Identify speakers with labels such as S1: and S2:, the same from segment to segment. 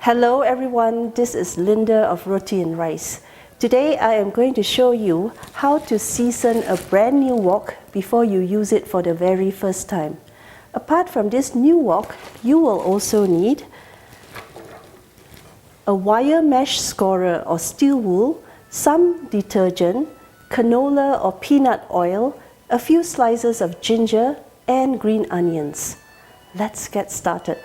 S1: Hello everyone, this is Linda of Roti and Rice. Today I am going to show you how to season a brand new wok before you use it for the very first time. Apart from this new wok, you will also need a wire mesh scorer or steel wool, some detergent, canola or peanut oil, a few slices of ginger and green onions. Let's get started.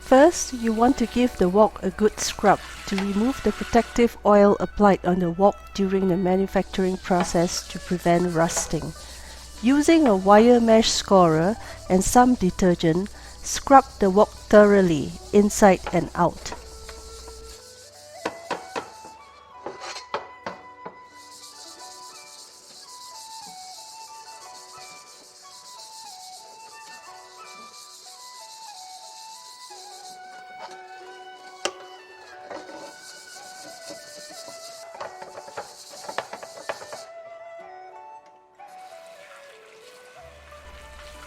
S1: First, you want to give the wok a good scrub to remove the protective oil applied on the wok during the manufacturing process to prevent rusting. Using a wire mesh scorer and some detergent, scrub the wok thoroughly inside and out.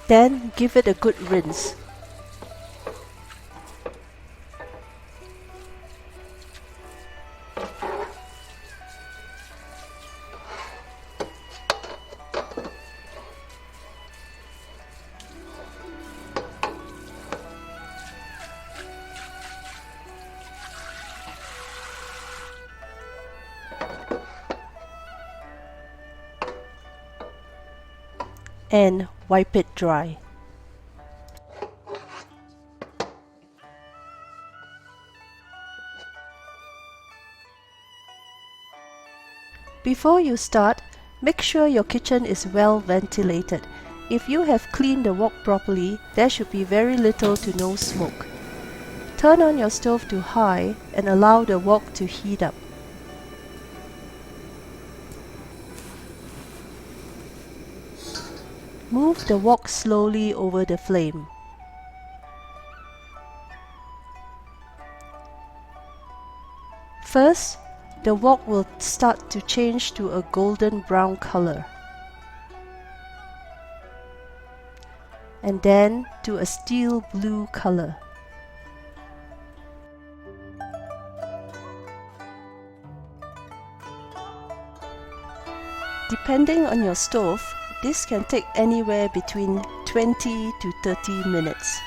S1: Then give it a good rinse. And wipe it dry. Before you start, make sure your kitchen is well ventilated. If you have cleaned the wok properly, there should be very little to no smoke. Turn on your stove to high and allow the wok to heat up. Move the wok slowly over the flame. First, the wok will start to change to a golden brown color, and then to a steel blue color. Depending on your stove, this can take anywhere between 20 to 30 minutes.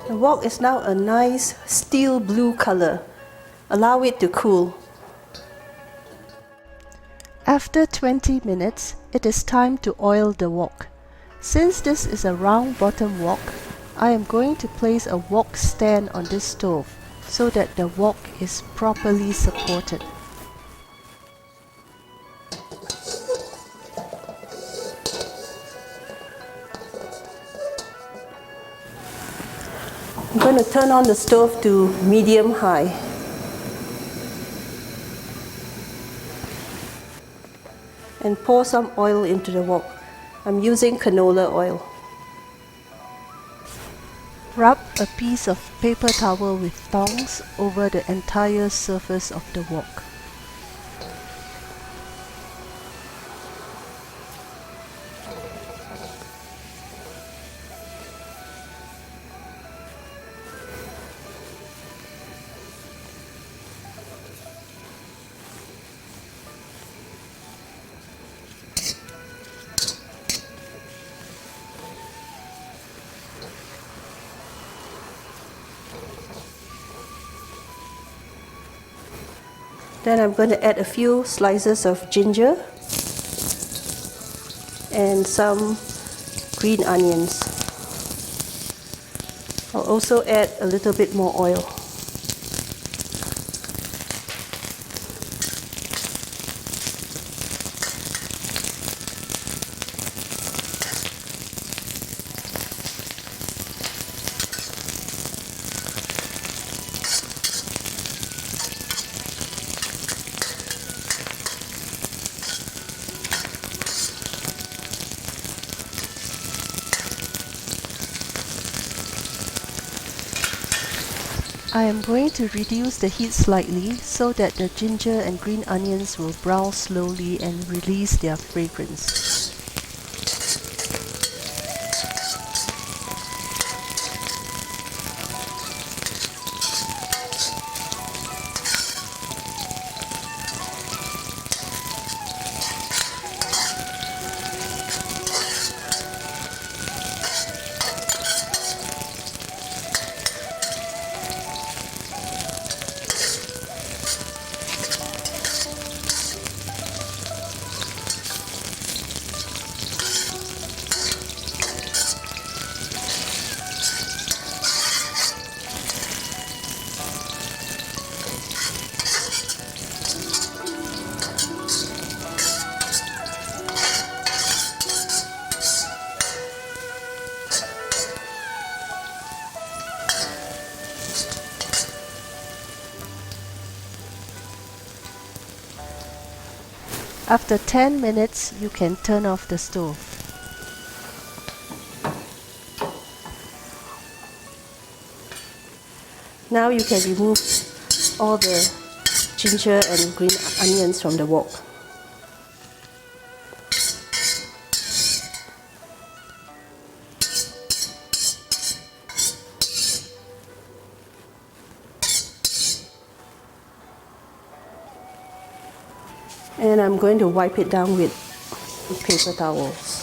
S1: The wok is now a nice steel blue color. Allow it to cool. After 20 minutes, it is time to oil the wok. Since this is a round bottom wok, I am going to place a wok stand on this stove so that the wok is properly supported. I'm going to turn on the stove to medium-high. And pour some oil into the wok. I'm using canola oil. Rub a piece of paper towel with tongs over the entire surface of the wok. Then I'm going to add a few slices of ginger and some green onions. I'll also add a little bit more oil. I am going to reduce the heat slightly so that the ginger and green onions will brown slowly and release their fragrance. After 10 minutes, you can turn off the stove. Now you can remove all the ginger and green onions from the wok. And I'm going to wipe it down with paper towels.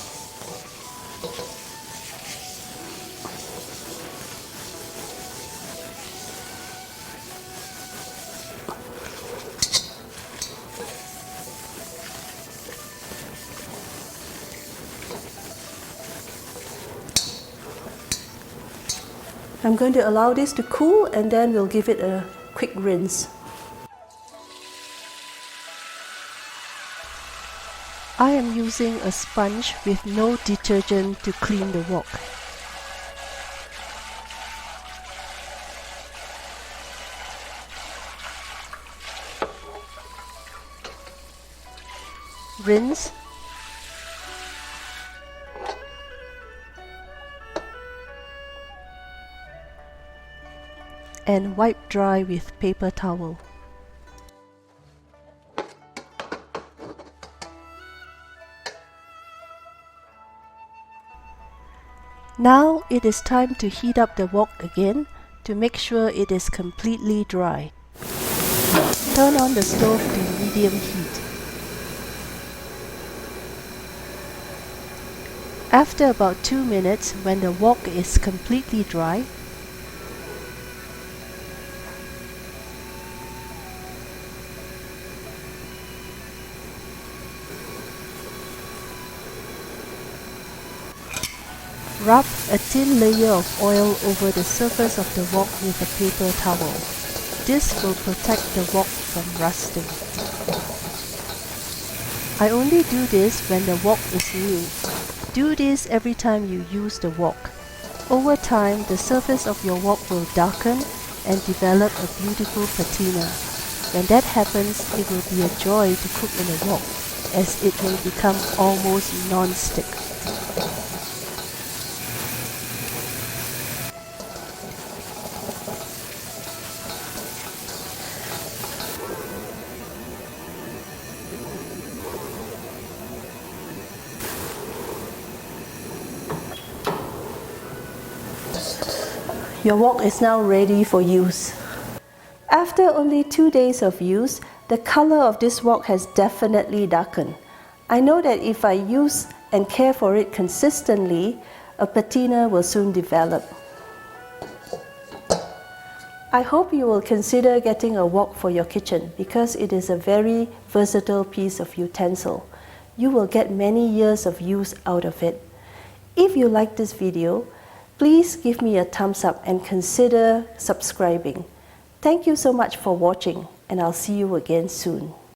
S1: I'm going to allow this to cool and then we'll give it a quick rinse. I am using a sponge with no detergent to clean the wok. Rinse. And wipe dry with paper towel. Now it is time to heat up the wok again to make sure it is completely dry. Turn on the stove to medium heat. After about 2 minutes, when the wok is completely dry, rub a thin layer of oil over the surface of the wok with a paper towel. This will protect the wok from rusting. I only do this when the wok is new. Do this every time you use the wok. Over time, the surface of your wok will darken and develop a beautiful patina. When that happens, it will be a joy to cook in a wok, as it will become almost non-stick. Your wok is now ready for use. After only 2 days of use, the color of this wok has definitely darkened. I know that if I use and care for it consistently, a patina will soon develop. I hope you will consider getting a wok for your kitchen because it is a very versatile piece of utensil. You will get many years of use out of it. If you like this video, Please give me a thumbs up and consider subscribing. Thank you so much for watching, and I'll see you again soon.